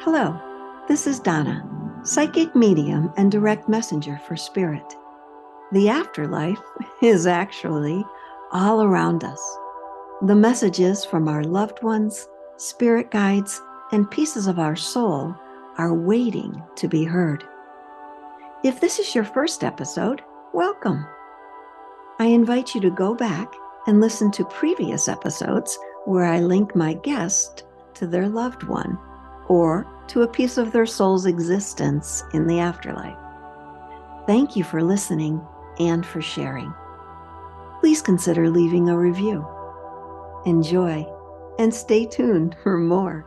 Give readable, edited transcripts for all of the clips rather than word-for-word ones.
Hello, this is Donna, psychic medium and direct messenger for spirit. The afterlife is actually all around us. The messages from our loved ones, spirit guides, and pieces of our soul are waiting to be heard. If this is your first episode, welcome. I invite you to go back and listen to previous episodes where I link my guest to their loved one or to a piece of their soul's existence in the afterlife. Thank you for listening and for sharing. Please consider leaving a review. Enjoy and stay tuned for more.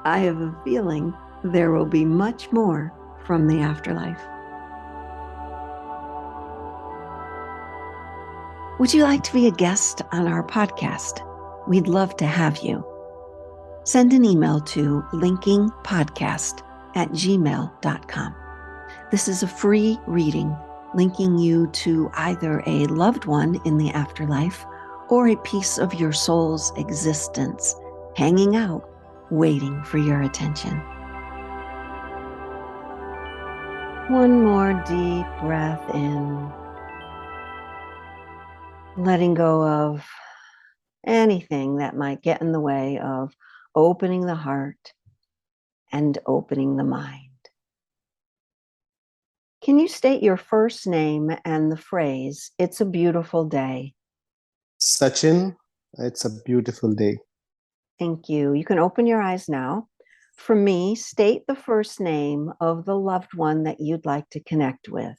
I have a feeling there will be much more from the afterlife. Would you like to be a guest on our podcast? We'd love to have you. Send an email to linkingpodcast@gmail.com. This is a free reading linking you to either a loved one in the afterlife or a piece of your soul's existence hanging out, waiting for your attention. One more deep breath in, letting go of anything that might get in the way of opening the heart and opening the mind. Can you state your first name and the phrase, "It's a beautiful day"? Sachin, it's a beautiful day. Thank you. You can open your eyes now. For me, state the first name of the loved one that you'd like to connect with.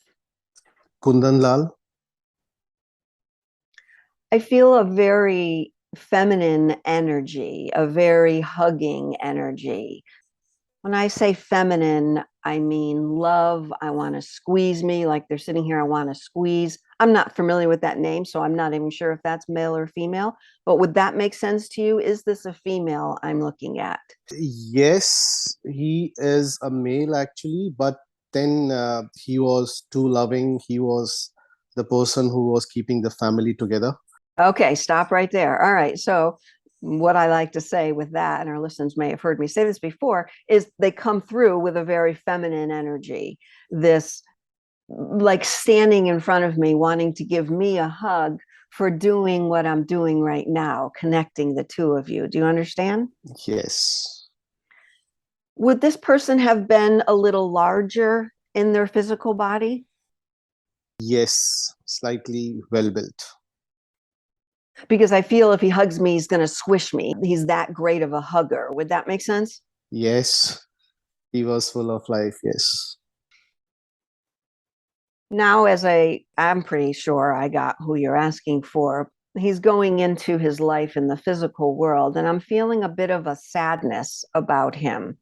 Kundan Lal. I feel a very feminine energy, a very hugging energy. When I say feminine, I mean love. I want to squeeze me like they're sitting here. I want to squeeze. I'm not familiar with that name, so I'm not even sure if that's male or female. But would that make sense to you? Is this a female I'm looking at? Yes, he is a male actually, but then he was too loving. He was the person who was keeping the family together. Okay, stop right there. All right. So what I like to say with that, and our listeners may have heard me say this before, is they come through with a very feminine energy. This like standing in front of me, wanting to give me a hug for doing what I'm doing right now, connecting the two of you. Do you understand? Yes. Would this person have been a little larger in their physical body? Yes, slightly well built. Because I feel if he hugs me, he's going to squish me. He's that great of a hugger. Would that make sense? Yes, he was full of life. Yes. Now, I'm pretty sure I got who you're asking for. He's going into his life in the physical world, and I'm feeling a bit of a sadness about him.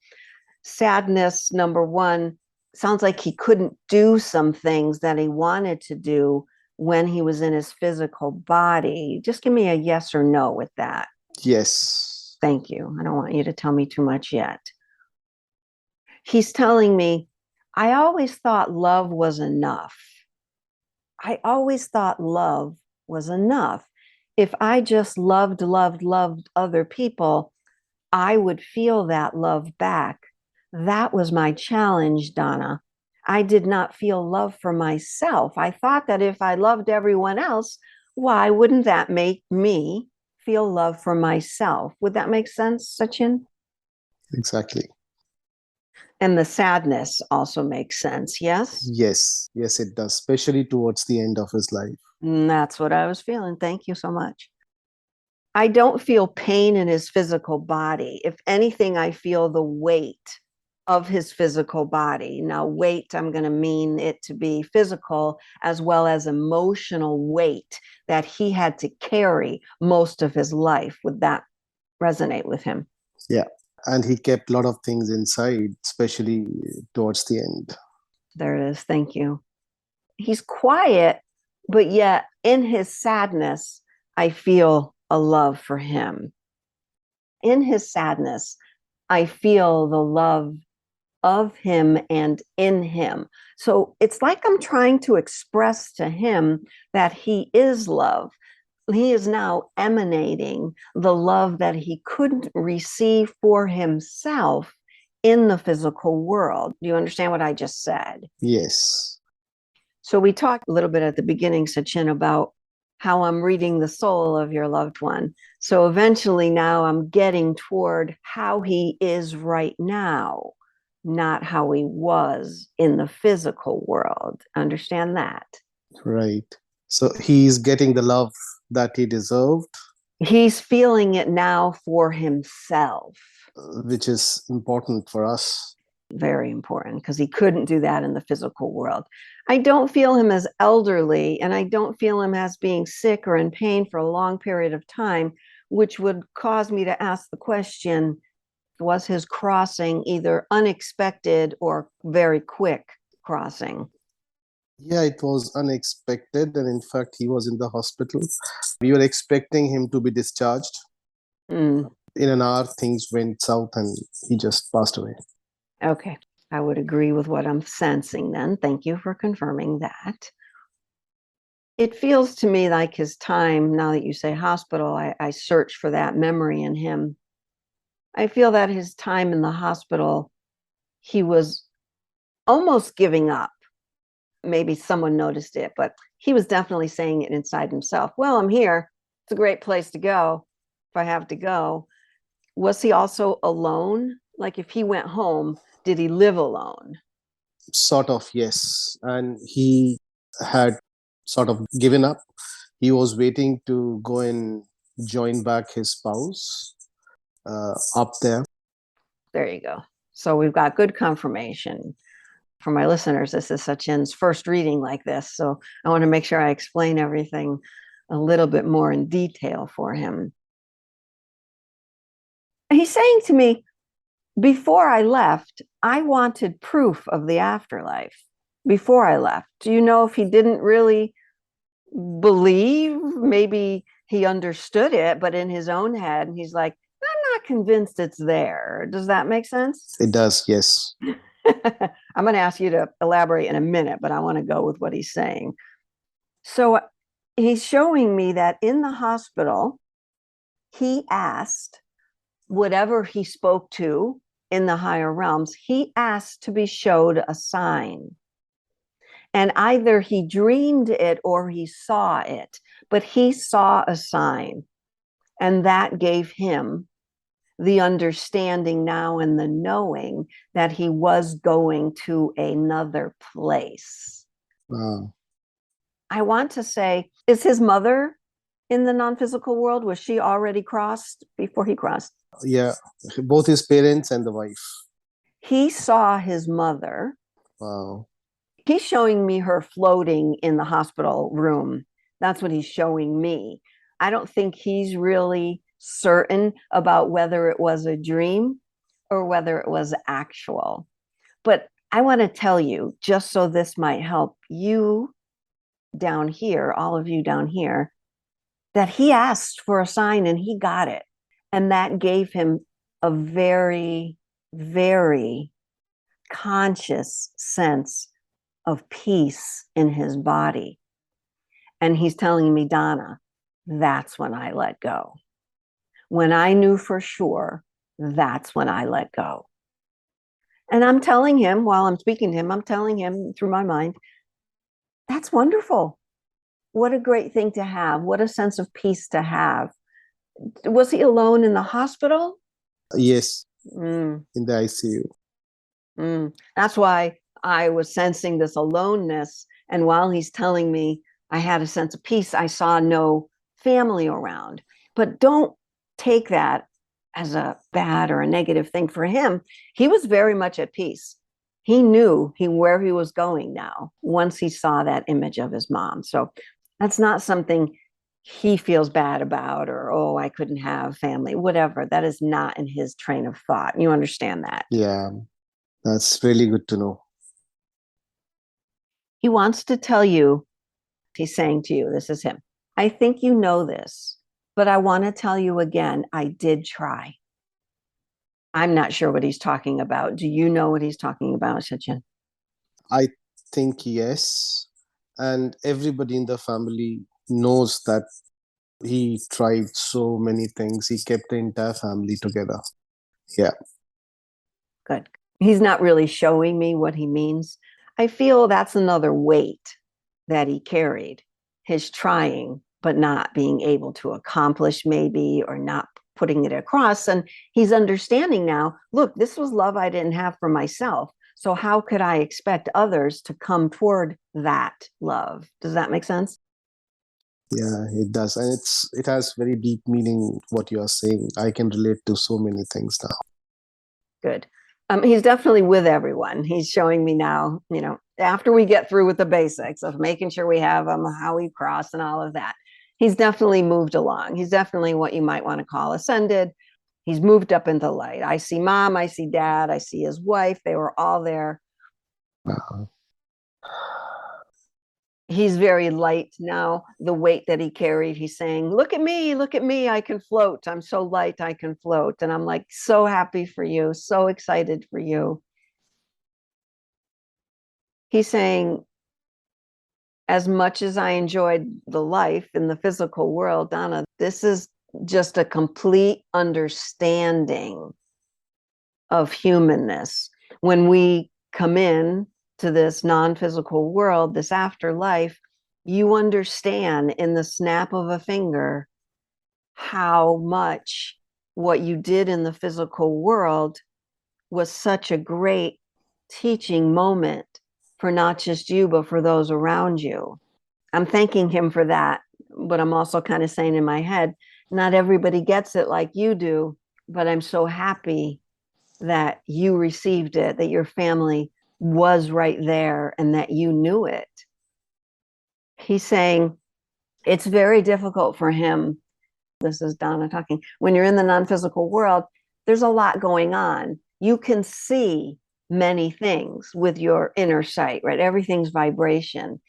Sadness, number one, sounds like he couldn't do some things that he wanted to do when he was in his physical body. Just give me a yes or no with that. Yes. Thank you. I don't want you to tell me too much yet. He's telling me, I always thought love was enough. I always thought love was enough. If I just loved other people, I would feel that love back. That was my challenge, Donna. I did not feel love for myself. I thought that if I loved everyone else, why wouldn't that make me feel love for myself? Would that make sense, Sachin? Exactly. And the sadness also makes sense, yes? Yes, yes, it does, especially towards the end of his life. And that's what I was feeling. Thank you so much. I don't feel pain in his physical body. If anything, I feel the weight of his physical body. Now, weight, I'm going to mean it to be physical as well as emotional weight that he had to carry most of his life. Would that resonate with him? Yeah. And he kept a lot of things inside, especially towards the end. There it is. Thank you. He's quiet, but yet in his sadness, I feel a love for him. In his sadness, I feel the love of him and in him. So it's like I'm trying to express to him that he is love. He is now emanating the love that he couldn't receive for himself in the physical world. Do you understand what I just said? Yes. So we talked a little bit at the beginning, Sachin, about how I'm reading the soul of your loved one. So eventually now I'm getting toward how he is right now, not how he was in the physical world. Understand that? Right. So he's getting the love that he deserved, He's feeling it now for himself. which is important for us. Very important, because he couldn't do that in the physical world. I don't feel him as elderly, and I don't feel him as being sick or in pain for a long period of time, which would cause me to ask the question, was his crossing either unexpected or very quick crossing? Yeah, it was unexpected. And in fact, he was in the hospital. We were expecting him to be discharged. Mm, In an hour, things went south and he just passed away. okay, I would agree with what I'm sensing then. Thank you for confirming that. It feels to me like his time, now that you say hospital, I search for that memory in him. I feel that his time in the hospital, he was almost giving up. Maybe someone noticed it, but he was definitely saying it inside himself. Well, I'm here. It's a great place to go if I have to go. Was he also alone? Like if he went home, did he live alone? Sort of, yes. And he had sort of given up. He was waiting to go and join back his spouse up there. There you go. So we've got good confirmation. For my listeners, this is Sachin's first reading like this. So I want to make sure I explain everything a little bit more in detail for him. He's saying to me, before I left, I wanted proof of the afterlife. Before I left, do you know if he didn't really believe? Maybe he understood it, but in his own head, he's like, I'm not convinced it's there. Does that make sense? It does, yes. I'm going to ask you to elaborate in a minute, but I want to go with what he's saying. So he's showing me that in the hospital, he asked whatever he spoke to in the higher realms, he asked to be showed a sign. And either he dreamed it or he saw it, but he saw a sign. And that gave him the understanding now and the knowing that he was going to another place. Wow. I want to say, is his mother in the non-physical world? Was she already crossed before he crossed? Yeah, both his parents and the wife. He saw his mother. Wow. He's showing me her floating in the hospital room. That's what he's showing me. I don't think he's really certain about whether it was a dream or whether it was actual. But I want to tell you, just so this might help you down here, all of you down here, that he asked for a sign and he got it. And that gave him a very, very conscious sense of peace in his body. And he's telling me, Donna, that's when I let go. When I knew for sure, that's when I let go. And I'm telling him, while I'm speaking to him, I'm telling him through my mind, that's wonderful. What a great thing to have. What a sense of peace to have. Was he alone in the hospital? Yes, Mm, in the ICU. That's why I was sensing this aloneness. And while he's telling me I had a sense of peace, I saw no family around. But don't take that as a bad or a negative thing for him. He was very much at peace. He knew where he was going now once he saw that image of his mom. So that's not something he feels bad about, or, oh, I couldn't have family, whatever. That is not in his train of thought. You understand that? Yeah, that's really good to know. He wants to tell you, he's saying to you, this is him. I think you know this, but I want to tell you again, I did try. I'm not sure what he's talking about. Do you know what he's talking about, Sachin? I think yes. And everybody in the family knows that he tried so many things. He kept the entire family together. Yeah. Good. He's not really showing me what he means. I feel that's another weight that he carried, his trying, but not being able to accomplish, maybe, or not putting it across. And he's understanding now, look, this was love I didn't have for myself. So how could I expect others to come toward that love? Does that make sense? Yeah, it does. And it has very deep meaning what you are saying. I can relate to so many things now. Good. He's definitely with everyone. He's showing me now, after we get through with the basics of making sure we have them, how we cross and all of that, he's definitely moved along. He's definitely what you might want to call ascended. He's moved up into light. I see mom, I see dad, I see his wife. They were all there. Uh, He's very light now. The weight that he carried, he's saying, look at me, I can float. I'm so light, I can float. And I'm like, so happy for you, so excited for you. He's saying, as much as I enjoyed the life in the physical world, Donna, this is just a complete understanding of humanness. When we come in to this non-physical world, this afterlife, you understand in the snap of a finger how much what you did in the physical world was such a great teaching moment for not just you, but for those around you. I'm thanking him for that, but I'm also kind of saying in my head, not everybody gets it like you do, but I'm so happy that you received it, that your family was right there and that you knew it. He's saying it's very difficult for him. This is Donna talking. When you're in the non-physical world, there's a lot going on. You can see many things with your inner sight, right? Everything's vibration.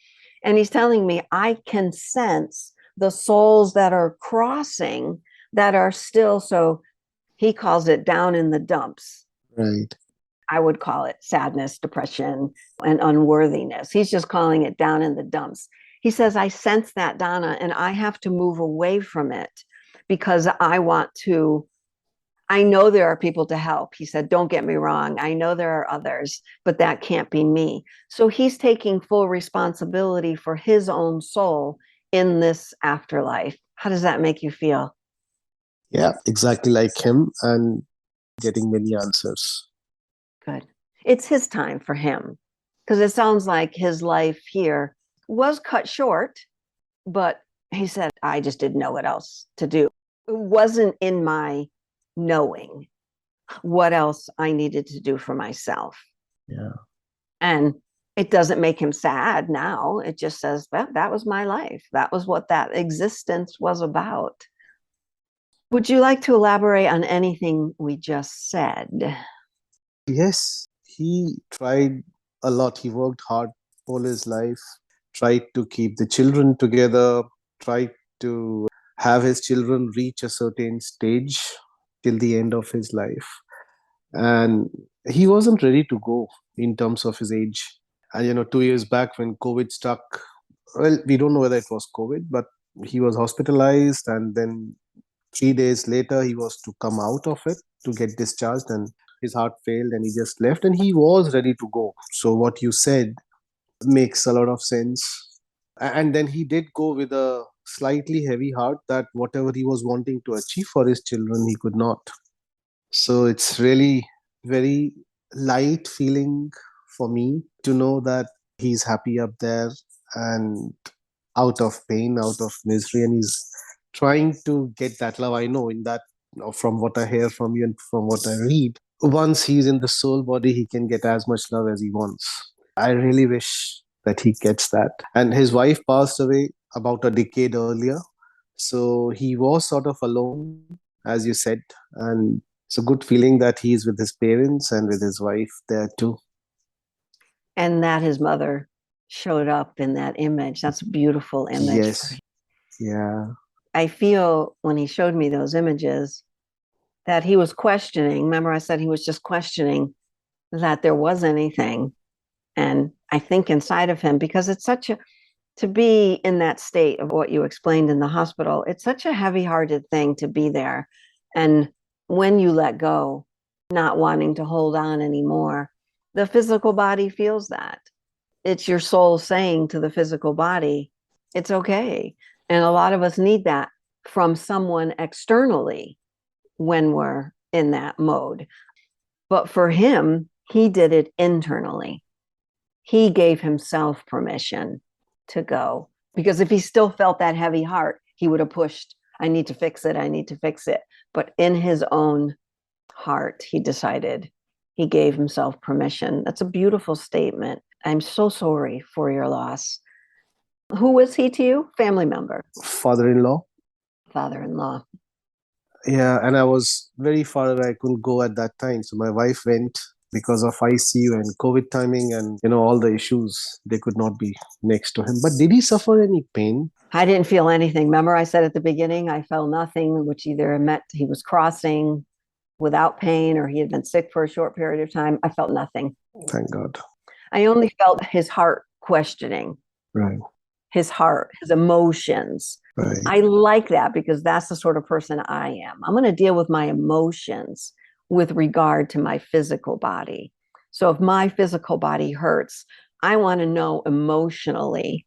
And he's telling me, I can sense the souls that are crossing that are still, so he calls it down in the dumps. right. I would call it sadness, depression, and unworthiness. He's just calling it down in the dumps. He says, I sense that, Donna, and I have to move away from it because I know there are people to help. He said, don't get me wrong. I know there are others, but that can't be me. So he's taking full responsibility for his own soul in this afterlife. How does that make you feel? Yeah, exactly like him, and getting many answers. Good. It's his time for him because it sounds like his life here was cut short, but he said, I just didn't know what else to do. It wasn't in my knowing what else I needed to do for myself. Yeah. And it doesn't make him sad now. It just says, well, that was my life. That was what that existence was about. Would you like to elaborate on anything we just said? Yes, he tried a lot. He worked hard all his life, tried to keep the children together, tried to have his children reach a certain stage till the end of his life. And he wasn't ready to go in terms of his age. And 2 years back when COVID struck, well, we don't know whether it was COVID, but he was hospitalized, and then 3 days later he was to come out of it to get discharged, and his heart failed and he just left, and he was ready to go. So what you said makes a lot of sense. And then he did go with a slightly heavy heart that whatever he was wanting to achieve for his children, he could not. So it's really very light feeling for me to know that he's happy up there and out of pain, out of misery, and he's trying to get that love. I know in that, from what I hear from you and from what I read, once he's in the soul body, he can get as much love as he wants. I really wish that he gets that. And his wife passed away about a decade earlier. So he was sort of alone, as you said. And it's a good feeling that he's with his parents and with his wife there too. And that his mother showed up in that image. That's a beautiful image for him. Yes. Yeah. I feel when he showed me those images that he was questioning. Remember, I said he was just questioning that there was anything. And I think inside of him, because it's such a, to be in that state of what you explained in the hospital, it's such a heavy hearted thing to be there. And when you let go, not wanting to hold on anymore. The physical body feels that. It's your soul saying to the physical body, it's okay. And a lot of us need that from someone externally when we're in that mode. But for him, he did it internally. He gave himself permission to go. Because if he still felt that heavy heart, he would have pushed, I need to fix it, I need to fix it. But in his own heart, he decided, he gave himself permission. That's a beautiful statement. I'm so sorry for your loss. Who was he to you? Family member? Father-in-law. Father-in-law. Yeah, and I was very far away. I couldn't go at that time. So my wife went because of ICU and COVID timing and, all the issues. They could not be next to him. But did he suffer any pain? I didn't feel anything. Remember, I said at the beginning, I felt nothing, which either meant he was crossing without pain or he had been sick for a short period of time. I felt nothing. Thank God. I only felt his heart questioning. Right. His heart, his emotions. Right. I like that because that's the sort of person I am. I'm going to deal with my emotions with regard to my physical body. So if my physical body hurts, I want to know emotionally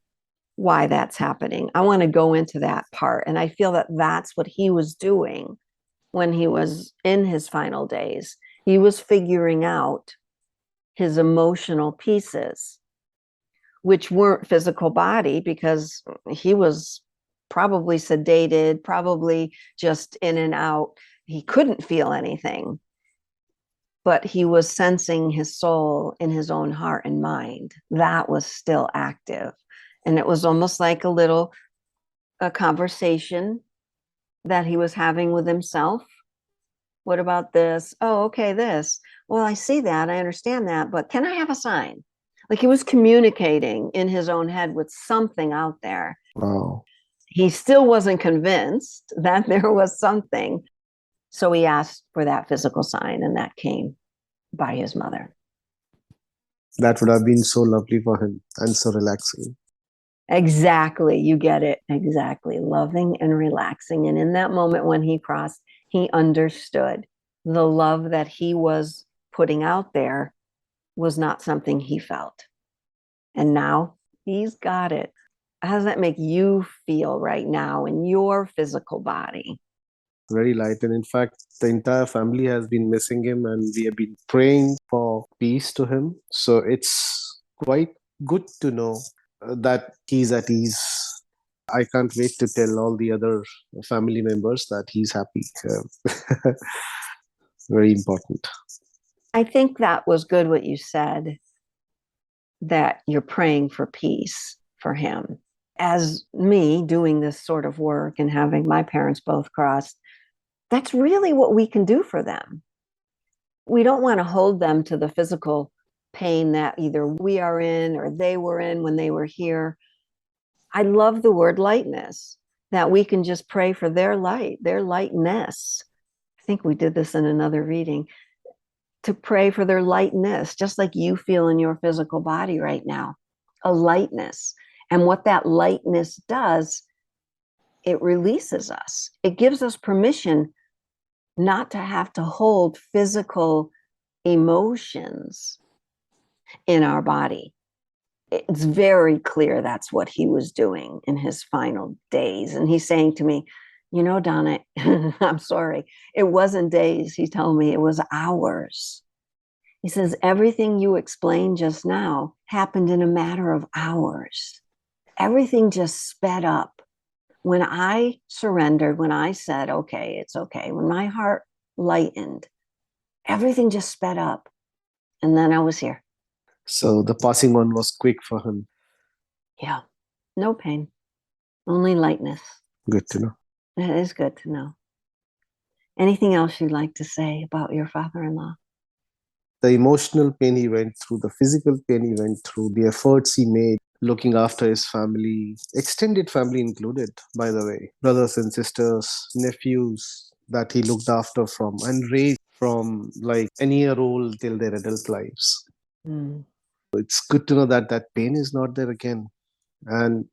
why that's happening. I want to go into that part. And I feel that that's what he was doing when he was in his final days. He was figuring out his emotional pieces, which weren't physical body, because he was probably sedated, probably just in and out. He couldn't feel anything, but he was sensing his soul in his own heart and mind. That was still active. And it was almost like a conversation that he was having with himself. What about this? Oh, okay, this. Well, I see that. I understand that. But can I have a sign? Like he was communicating in his own head with something out there. Wow. He still wasn't convinced that there was something. So he asked for that physical sign, and that came by his mother. That would have been so lovely for him and so relaxing. Exactly. You get it. Exactly. Loving and relaxing. And in that moment when he crossed, he understood the love that he was putting out there was not something he felt. And now he's got it. How does that make you feel right now in your physical body? Very light. And in fact, the entire family has been missing him and we have been praying for peace to him. So it's quite good to know that he's at ease. I can't wait to tell all the other family members that he's happy. Very important. I think that was good what you said, that you're praying for peace for him. As me doing this sort of work and having my parents both crossed, that's really what we can do for them. We don't want to hold them to the physical pain that either we are in or they were in when they were here. I love the word lightness, that we can just pray for their light, their lightness. I think we did this in another reading, to pray for their lightness, just like you feel in your physical body right now, a lightness. And what that lightness does, it releases us. It gives us permission not to have to hold physical emotions in our body. It's very clear that's what he was doing in his final days. And he's saying to me, Donna, I'm sorry. It wasn't days, he told me, it was hours. He says, everything you explained just now happened in a matter of hours. Everything just sped up. When I surrendered, when I said, okay, it's okay, when my heart lightened, everything just sped up. And then I was here. So the passing on was quick for him. Yeah, no pain, only lightness. Good to know. It is good to know. Anything else you'd like to say about your father-in-law? The emotional pain he went through, the physical pain he went through, the efforts he made looking after his family, extended family included, by the way, brothers and sisters, nephews that he looked after from and raised from like any year old till their adult lives. It's good to know that that pain is not there again. And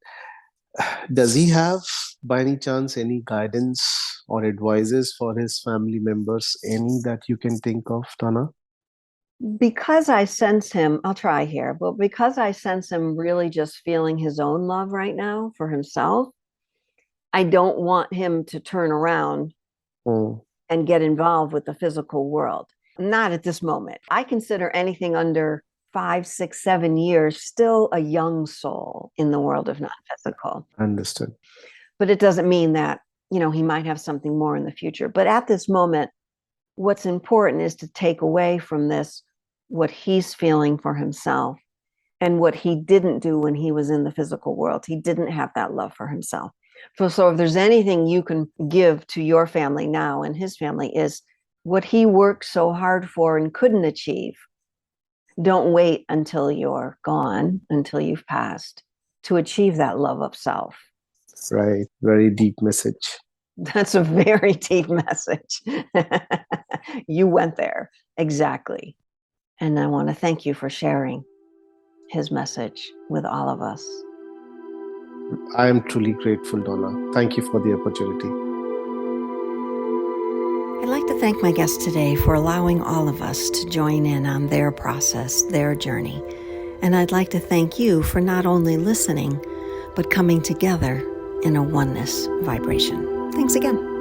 Does he have, by any chance, any guidance or advices for his family members? Any that you can think of, Donna? Because I sense him, I'll try here, but because I sense him really just feeling his own love right now for himself, I don't want him to turn around Oh, and get involved with the physical world. Not at this moment. I consider anything under 5, 6, 7 years still a young soul in the world of non-physical. understood. But it doesn't mean that, he might have something more in the future. But at this moment, what's important is to take away from this what he's feeling for himself and what he didn't do when he was in the physical world. He didn't have that love for himself. So if there's anything you can give to your family now and his family is what he worked so hard for and couldn't achieve. Don't wait until you're gone, until you've passed, to achieve that love of self. Right. Very deep message. That's a very deep message. You went there. Exactly. And I want to thank you for sharing his message with all of us. I am truly grateful, Donna. Thank you for the opportunity. I'd like to thank my guest today for allowing all of us to join in on their process, their journey. And I'd like to thank you for not only listening, but coming together in a oneness vibration. Thanks again.